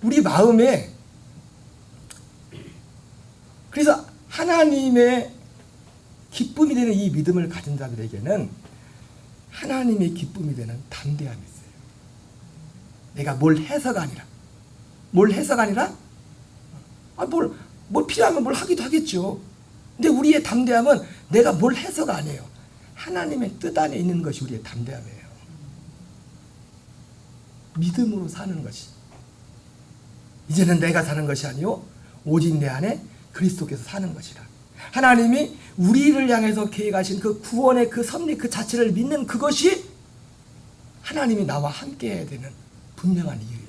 우리 마음에 그래서 하나님의 기쁨이 되는 이 믿음을 가진 자들에게는 하나님의 기쁨이 되는 담대함이 있어요. 내가 뭘 해서가 아니라 뭘 필요하면 뭘 하기도 하겠죠. 근데 우리의 담대함은 내가 뭘 해서가 아니에요. 하나님의 뜻 안에 있는 것이 우리의 담대함이에요. 믿음으로 사는 것이. 이제는 내가 사는 것이 아니요 오직 내 안에 그리스도께서 사는 것이라. 하나님이 우리를 향해서 계획하신 그 구원의 그 섭리 그 자체를 믿는 그것이 하나님이 나와 함께 해야 되는 분명한 이유예요.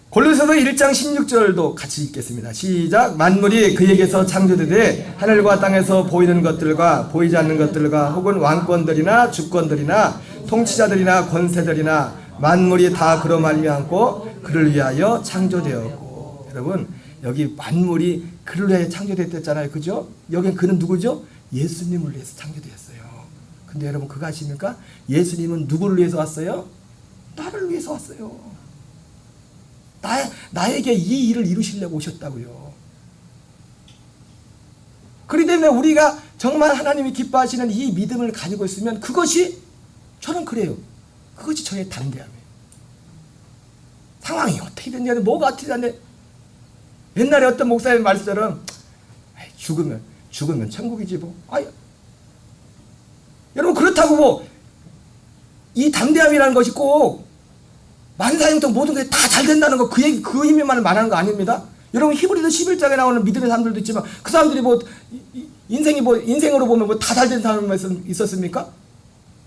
골로새서 1장 16절도 같이 읽겠습니다. 시작. 만물이 그에게서 창조되되 하늘과 땅에서 보이는 것들과 보이지 않는 것들과 혹은 왕권들이나 주권들이나 통치자들이나 권세들이나 만물이 다 그로 말미암고 그를 위하여 창조되었고. 여러분 여기 만물이 그를 위하여 창조됐잖아요. 그죠? 여긴 그는 누구죠? 예수님을 위해서 창조되었어요. 근데 여러분 그거 아십니까? 예수님은 누구를 위해서 왔어요? 나를 위해서 왔어요. 나에게 이 일을 이루시려고 오셨다고요. 그렇기 때문에 우리가 정말 하나님이 기뻐하시는 이 믿음을 가지고 있으면 그것이 저는 그래요. 그것이 저의 담대함이에요. 상황이 어떻게 됐냐, 뭐가 어떻게 됐냐. 옛날에 어떤 목사님 말씀처럼 죽으면 천국이지 뭐. 여러분 그렇다고 뭐 이 담대함이라는 것이 꼭 만사형통 모든 게 다 잘 된다는 거 그 얘기 그 의미만 말하는 거 아닙니다. 여러분 히브리서 11장에 나오는 믿음의 사람들도 있지만 그 사람들이 인생으로 보면 다 잘 된 사람이 있었습니까?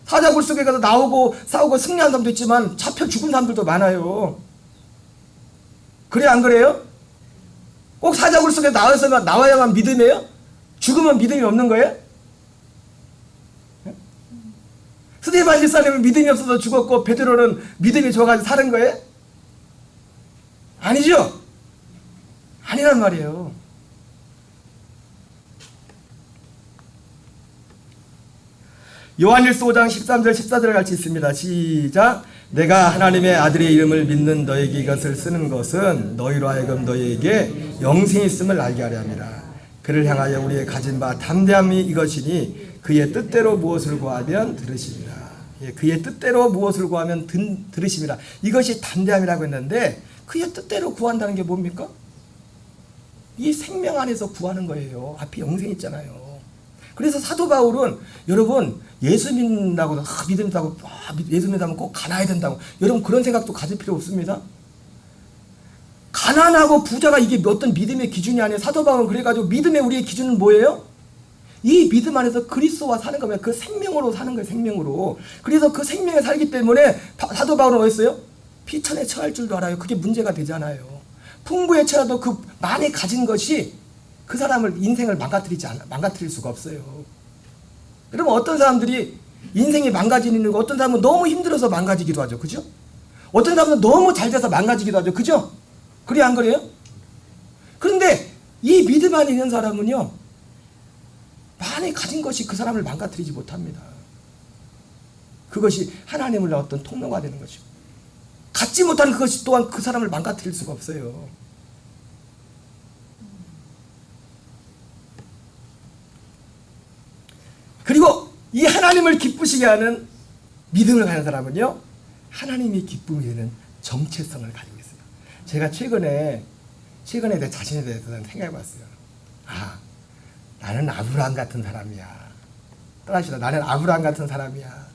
사자굴 속에 가서 나오고 싸우고 승리한 사람도 있지만 잡혀 죽은 사람들도 많아요. 그래 안 그래요? 꼭 사자굴 속에 나와야만 믿음이에요? 죽으면 믿음이 없는 거예요? 스데반 집사님은 믿음이 없어서 죽었고 베드로는 믿음이 좋아가지고 사는 거예요? 아니죠? 아니란 말이에요. 요한일서 5장 13절 14절을 같이 있습니다. 시작. 내가 하나님의 아들의 이름을 믿는 너에게 이것을 쓰는 것은 너희로 하여금 너희에게 영생이 있음을 알게 하려 함이라. 그를 향하여 우리의 가진 바 담대함이 이것이니 그의 뜻대로 무엇을 구하면 들으시리라. 그의 뜻대로 무엇을 구하면 들으심이라. 이것이 담대함이라고 했는데 그의 뜻대로 구한다는 게 뭡니까? 이 생명 안에서 구하는 거예요. 앞에 영생 있잖아요. 그래서 사도 바울은 여러분 예수 믿는다고 믿는다고 예수 믿는다면 꼭 가난해야 된다고 여러분 그런 생각도 가질 필요 없습니다. 가난하고 부자가 이게 어떤 믿음의 기준이 아니에요. 사도 바울은 그래가지고 믿음의 우리의 기준은 뭐예요? 이 믿음 안에서 그리스도와 사는 겁니다. 그 생명으로 사는 거예요. 생명으로. 그래서 그 생명에 살기 때문에 사도 바울은 어딨어요? 피천에 처할 줄도 알아요. 그게 문제가 되잖아요. 풍부에 처해도 그 많이 가진 것이 그 사람을 인생을 망가뜨릴 수가 없어요. 여러분 어떤 사람들이 인생이 망가지는 거 어떤 사람은 너무 힘들어서 망가지기도 하죠. 그죠? 어떤 사람은 너무 잘 돼서 망가지기도 하죠. 그죠? 그래 안 그래요? 그런데 이 믿음 안에 있는 사람은요. 많이 가진 것이 그 사람을 망가뜨리지 못합니다. 그것이 하나님을 어떤 통로가 되는 것이고 갖지 못한 그것이 또한 그 사람을 망가뜨릴 수가 없어요. 그리고 이 하나님을 기쁘시게 하는 믿음을 가진 사람은요. 하나님이 기쁨이 되는 정체성을 가지고 있어요. 제가 최근에 내 자신에 대해서 생각해 봤어요. 아, 나는 아브라함 같은 사람이야. 따라합시다. 나는 아브라함 같은 사람이야.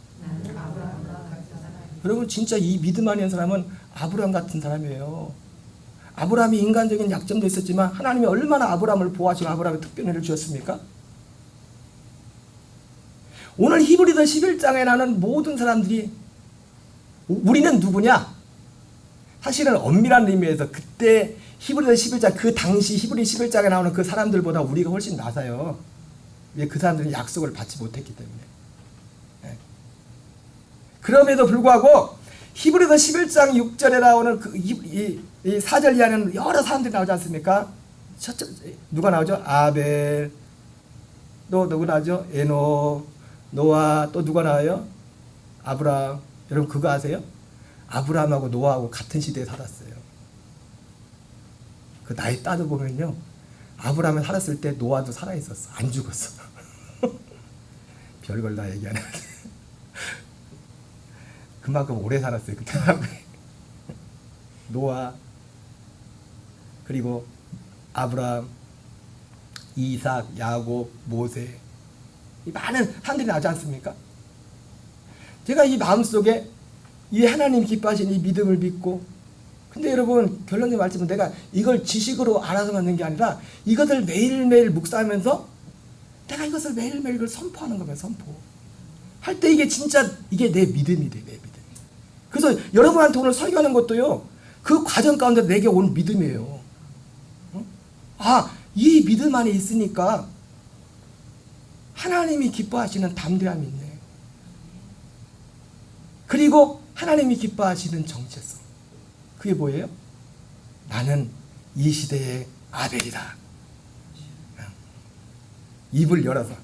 여러분 진짜 이 믿음 안에 있는 사람은 아브라함 같은 사람이에요. 아브라함이 인간적인 약점도 있었지만 하나님이 얼마나 아브라함을 보호하시고 아브라함에 특별한 은혜를 주셨습니까? 오늘 히브리서 11장에 나오는 모든 사람들이 우리는 누구냐? 사실은 엄밀한 의미에서 그때 히브리서 11장 그 당시 히브리 11장에 나오는 그 사람들보다 우리가 훨씬 낮아요. 왜? 그 사람들은 약속을 받지 못했기 때문에. 네. 그럼에도 불구하고 히브리서 11장 6절에 나오는 이 4절 이하는 여러 사람들이 나오지 않습니까? 첫째 누가 나오죠? 아벨, 또 누구 나오죠? 에녹, 노아, 또 누가 나와요? 아브라함. 여러분 그거 아세요? 아브라함하고 노아하고 같은 시대에 살았어요. 그 나이 따져보면요. 아브라함이 살았을 때 노아도 살아있었어. 안 죽었어. 별걸 다 얘기하네. 그만큼 오래 살았어요. 그때 노아 그리고 아브라함, 이삭, 야곱, 모세 이 많은 사람들이 나오지 않습니까? 제가 이 마음속에 이 하나님 기뻐하시는 이 믿음을 믿고 근데 여러분 결론의 말씀은 내가 이걸 지식으로 알아서 만든 게 아니라 이것을 매일매일 묵상하면서 내가 이것을 매일매일 이걸 선포하는 겁니다. 선포. 할 때 이게 진짜 이게 내 믿음이 돼. 내 믿음. 그래서 여러분한테 오늘 설교하는 것도요. 그 과정 가운데 내게 온 믿음이에요. 아, 이 믿음 안에 있으니까 하나님이 기뻐하시는 담대함이 있네. 그리고 하나님이 기뻐하시는 정체성. 그게 뭐예요? 나는 이 시대의 아벨이다. 입을 열어서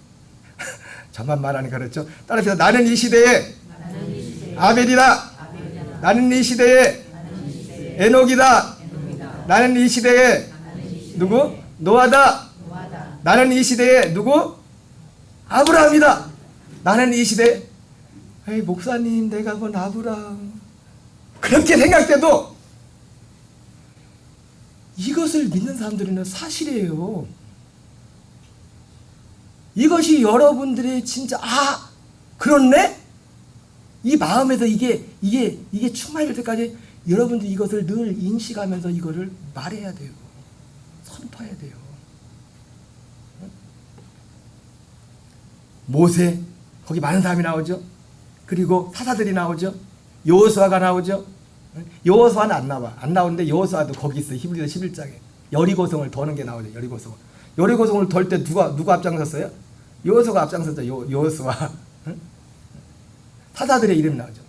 저만 말하니까 그렇죠. 따라서 나는 이 시대의 아벨이다. 나는 이 시대의 에녹이다. 나는 이 시대의 누구? 노아다. 나는 이 시대의 누구? 아브라함이다. 나는 이 시대 에이 목사님 내가 본 아브라함 그렇게 생각돼도 이것을 믿는 사람들은 사실이에요. 이것이 여러분들의 진짜 그렇네? 이 마음에서 이게 충만할 때까지 여러분들이 이것을 늘 인식하면서 이거를 말해야 돼요. 선포해야 돼요. 모세 거기 많은 사람이 나오죠. 그리고 사사들이 나오죠. 여호수아가 나오죠. 여호수아는 안 나와. 안 나오는데 여호수아도 거기 있어요. 히브리서 11장에 여리고성을 도는 게 나오죠. 여리고성을 돌 때 누가 앞장섰어요? 여호수아가 앞장섰죠. 여호수아. 사사들의 이름이 나오죠.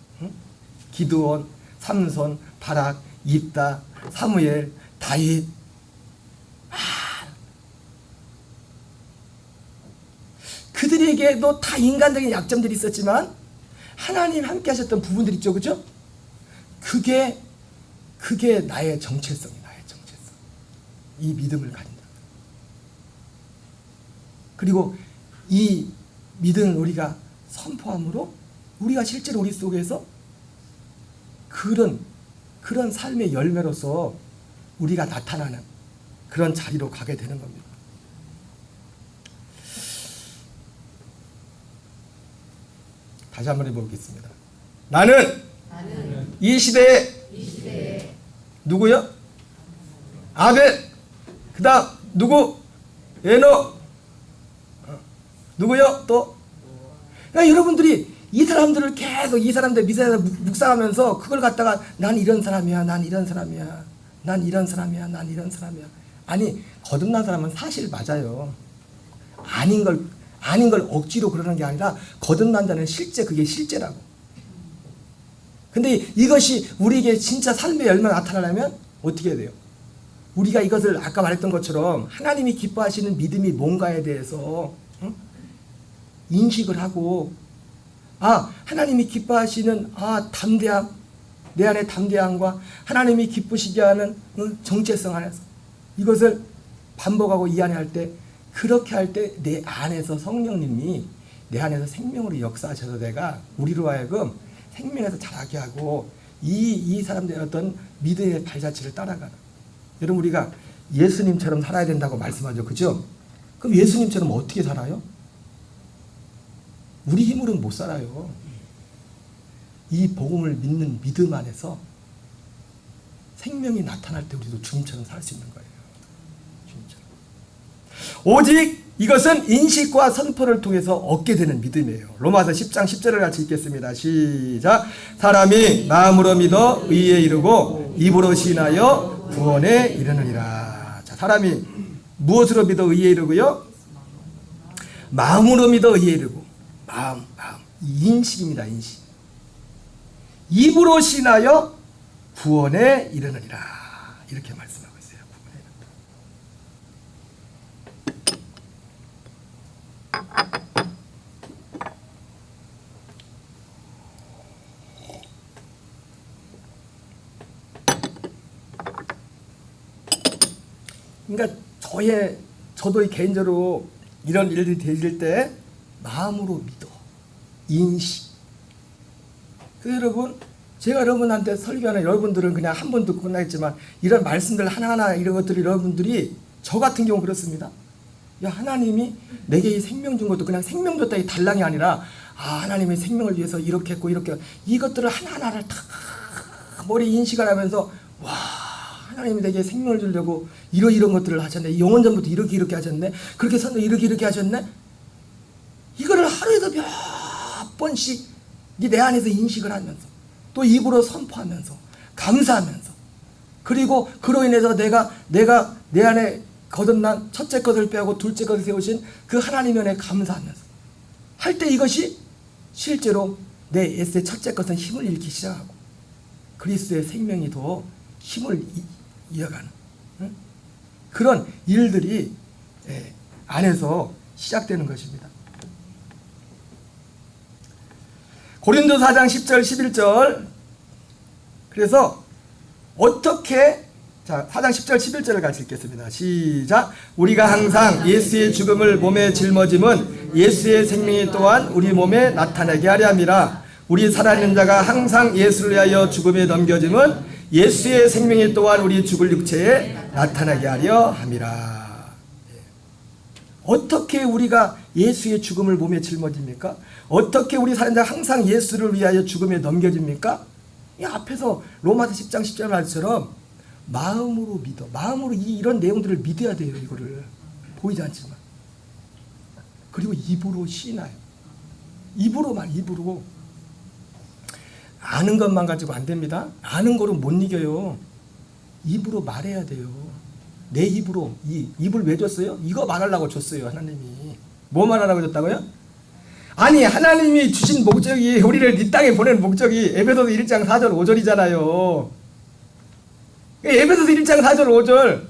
기드온, 삼손, 바락, 입다, 사무엘, 다윗. 그들에게도 다 인간적인 약점들이 있었지만 하나님 함께 하셨던 부분들 있죠. 그죠? 그게 나의 정체성이 나의 정체성. 이 믿음을 가진다. 그리고 이 믿음을 우리가 선포함으로 우리가 실제로 우리 속에서 그런 삶의 열매로서 우리가 나타나는 그런 자리로 가게 되는 겁니다. 다시 한번 해보겠습니다. 나는 이 시대에 누구요? 아벨. 그 다음 누구? 에녹. 누구요? 또? 그러니까 여러분들이 이 사람들을 계속 이 사람들 미사에서 묵상하면서 그걸 갖다가 난 이런 사람이야, 난 이런 사람이야, 난 이런 사람이야, 난 이런 사람이야. 아니, 거듭난 사람은 사실 맞아요. 아닌 걸 억지로 그러는 게 아니라 거듭난 자는 실제 그게 실제라고. 근데 이것이 우리에게 진짜 삶의 열매가 나타나려면 어떻게 해야 돼요? 우리가 이것을 아까 말했던 것처럼 하나님이 기뻐하시는 믿음이 뭔가에 대해서 인식을 하고, 하나님이 기뻐하시는 담대함, 내 안에 담대함과 하나님이 기쁘시게 하는 정체성 안에서 이것을 반복하고 이 안에 할 때, 그렇게 할 때 내 안에서 성령님이 내 안에서 생명으로 역사하셔서 내가 우리로 하여금 생명에서 자라게 하고 이 사람들의 어떤 믿음의 발자취를 따라가는. 여러분, 우리가 예수님처럼 살아야 된다고 말씀하죠. 그죠? 그럼 예수님처럼 어떻게 살아요? 우리 힘으로는 못 살아요. 이 복음을 믿는 믿음 안에서 생명이 나타날 때 우리도 주님처럼 살 수 있는 거예요. 주님처럼. 오직 이것은 인식과 선포를 통해서 얻게 되는 믿음이에요. 로마서 10장 10절을 같이 읽겠습니다. 시작. 사람이 마음으로 믿어 의에 이르고 입으로 시인하여 구원에 이르느니라. 자, 사람이 무엇으로 믿어 의에 이르고요? 마음으로 믿어 의에 이르고. 마음. 인식입니다. 인식. 입으로 시인하여 구원에 이르느니라. 이렇게 말씀하고 있어요. 구원에 그러니까 저도 개인적으로 이런 일들이 되질 때 마음으로 믿어. 인식. 그래서 여러분, 제가 여러분한테 설교하는 여러분들은 그냥 한 번 듣고 끝나겠지만 이런 말씀들 하나하나 이런 것들이 여러분들이 저 같은 경우 그렇습니다. 하나님이 내게 이 생명 준 것도 그냥 생명 줬다 이 달랑이 아니라 하나님의 생명을 위해서 이렇게 했고 이렇게 이것들을 하나하나를 다 머리 인식을 하면서 하나님이 내게 생명을 주려고 이런 것들을 하셨네. 영원전부터 이렇게 하셨네. 그렇게 선도 이렇게 하셨네. 이거를 하루에도 몇 번씩 내 안에서 인식을 하면서 또 입으로 선포하면서 감사하면서 그리고 그로 인해서 내가 내 안에 거듭난 첫째 것을 빼고 둘째 것을 세우신 그 하나님의 은혜에 감사하면서 할 때 이것이 실제로 내 에스의 첫째 것은 힘을 잃기 시작하고 그리스도의 생명이 더 힘을 이어가는 그런 일들이 안에서 시작되는 것입니다. 고린도 4장 10절 11절. 그래서 어떻게 4장 10절 11절을 같이 읽겠습니다. 시작. 우리가 항상 예수의 죽음을 몸에 짊어짐은 예수의 생명이 또한 우리 몸에 나타나게 하려 함이라. 우리 살아있는 자가 항상 예수를 위하여 죽음에 넘겨짐은 예수의 생명이 또한 우리 죽을 육체에 나타나게 하려 함이라. 어떻게 우리가 예수의 죽음을 몸에 짊어집니까? 어떻게 우리 살아있는 자가 항상 예수를 위하여 죽음에 넘겨집니까? 이 앞에서 로마서 10장 10절 말처럼 마음으로 믿어. 마음으로 이런 내용들을 믿어야 돼요. 이거를 보이지 않지만. 그리고 입으로 시인하여. 입으로. 아는 것만 가지고 안 됩니다. 아는 거로 못 이겨요. 입으로 말해야 돼요. 내 입으로. 입을 왜 줬어요? 이거 말하려고 줬어요. 하나님이. 뭐 말하라고 줬다고요? 아니, 하나님이 주신 목적이, 우리를 이 땅에 보내는 목적이 에베소서 1장 4절 5절이잖아요. 에베소서 1장 4절 5절.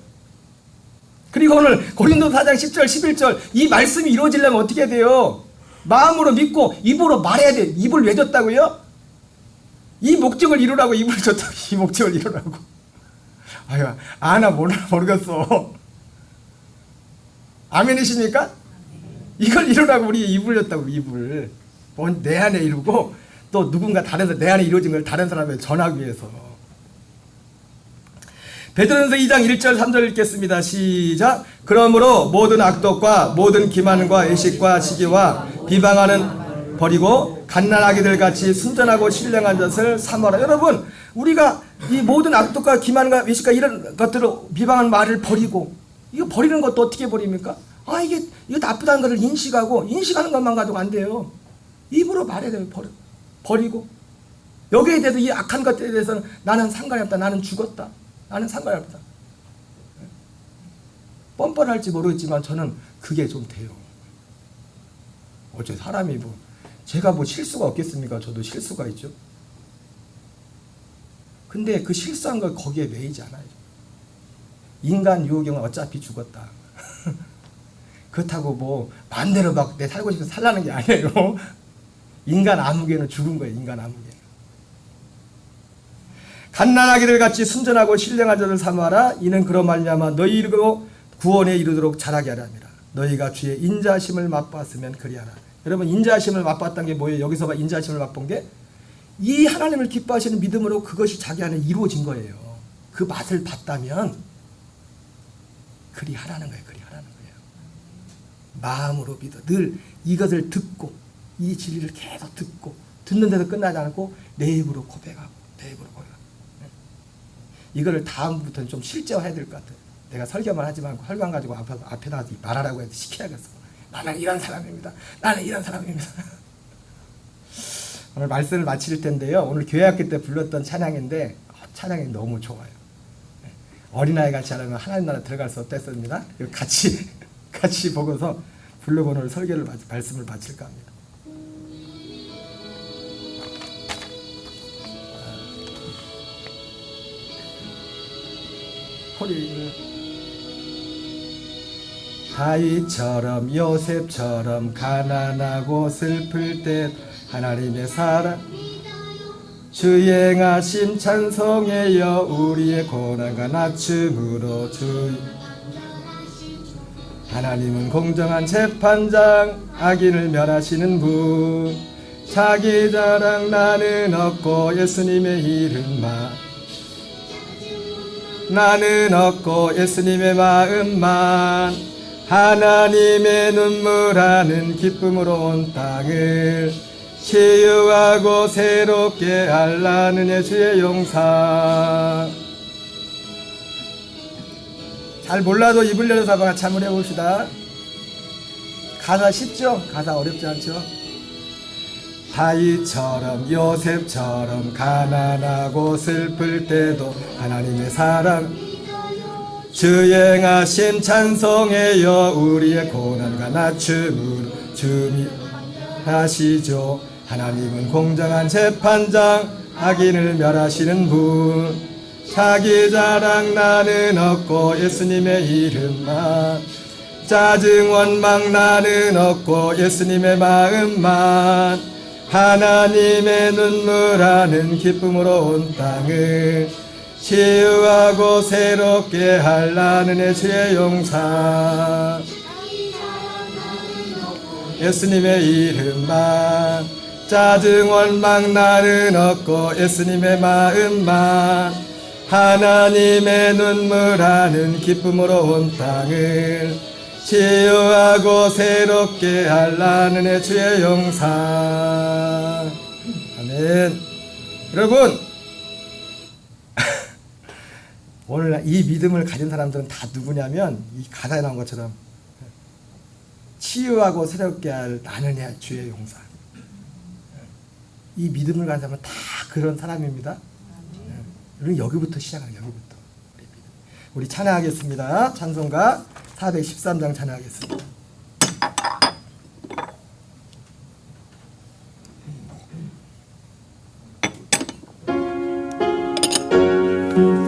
그리고 오늘 고린도 4장 10절 11절. 이 말씀이 이루어지려면 어떻게 돼요? 마음으로 믿고 입으로 말해야 돼요. 입을 왜 줬다고요? 이 목적을 이루라고 입을 줬다고. 이 목적을 이루라고. 아유, 아나 모르겠어. 아멘이십니까? 이걸 이루라고 우리 입을 줬다고. 입을 내 안에 이루고 또 누군가 다른 내 안에 이루어진 걸 다른 사람에게 전하기 위해서. 베드로전서 2장 1절 3절 읽겠습니다. 시작. 그러므로 모든 악독과 모든 기만과 애식과 시기와 비방하는 버리고 갓난아기들 같이 순전하고 신령한 것을 삼아라. 여러분, 우리가 이 모든 악독과 기만과 애식과 이런 것들을 비방하는 말을 버리고, 이거 버리는 것도 어떻게 버립니까? 이거 나쁘다는 것을 인식하는 것만 가지고 안 돼요. 입으로 말해야 돼요. 버리고. 여기에 대해서, 이 악한 것들에 대해서는 나는 상관이 없다. 나는 죽었다. 나는 상관이 없다. 뻔뻔할지 모르겠지만 저는 그게 좀 돼요. 어째 사람이 제가 실수가 없겠습니까? 저도 실수가 있죠. 근데 그 실수한 걸 거기에 매이지 않아요. 인간 유혹경은 어차피 죽었다. 그렇다고 마음대로 내 살고 싶어서 살라는 게 아니에요. 인간 아무개는 죽은 거예요. 인간 아무개. 갓난아기들 같이 순전하고 신령한 자들 삼아라. 이는 그런 말미암아 너희로 구원에 이르도록 자라게 하라. 너희가 주의 인자심을 맛봤으면 그리하라. 여러분, 인자심을 맛봤던 게 뭐예요? 여기서 인자심을 맛본 게 이 하나님을 기뻐하시는 믿음으로 그것이 자기 안에 이루어진 거예요. 그 맛을 봤다면 그리하라는 거예요. 그리하라는 거예요. 마음으로 믿어. 늘 이것을 듣고, 이 진리를 계속 듣고, 듣는데도 끝나지 않고 내 입으로 고백하고, 내 입으로 고백하고. 이거를 다음부터는 좀 실제화해야 될 것 같아요. 내가 설교만 하지 말고 혈관 가지고 앞에 나가서 말하라고 해서 시켜야겠어. 나는 이런 사람입니다. 나는 이런 사람입니다. 오늘 말씀을 마칠 텐데요. 오늘 교회학교 때 불렀던 찬양인데 찬양이 너무 좋아요. 어린아이 같이 하려면 하나님 나라 들어갈 수 어땠습니다. 같이 보고서 부르고 오늘 말씀을 마칠까 합니다. 다윗처럼 요셉처럼 가난하고 슬플 때 하나님의 사랑 주행하심 찬송해요. 우리의 고난과 낮춤으로 주 하나님은 공정한 재판장 악인을 멸하시는 분. 자기 자랑 나는 없고 예수님의 이름만 나는 없고 예수님의 마음만 하나님의 눈물하는 기쁨으로 온 땅을 치유하고 새롭게 하라는 예수의 용사. 잘 몰라도 입을 열어서 한번 같이 한번 해봅시다. 가사 쉽죠? 가사 어렵지 않죠? 다윗처럼 요셉처럼 가난하고 슬플 때도 하나님의 사랑 주행하심 찬송해요. 우리의 고난과 낮춤으로 주미하시죠. 하나님은 공정한 재판장 악인을 멸하시는 분. 자기 자랑 나는 없고 예수님의 이름만 짜증 원망 나는 없고 예수님의 마음만 하나님의 눈물하는 기쁨으로 온 땅을 치유하고 새롭게 하라는 예수의 용사. 예수님의 이름만 짜증 원망 나는 없고 예수님의 마음만 하나님의 눈물하는 기쁨으로 온 땅을 치유하고 새롭게 하라는 예수의 용사. 아멘. 여러분, 오늘 이 믿음을 가진 사람들은 다 누구냐면 이 가사에 나온 것처럼 치유하고 새롭게 할 나는 주의 용사. 이 믿음을 가진 사람은 다 그런 사람입니다. 우리 여기부터 시작하는 여기부터. 우리 찬양하겠습니다. 찬송가 413장 찬양하겠습니다.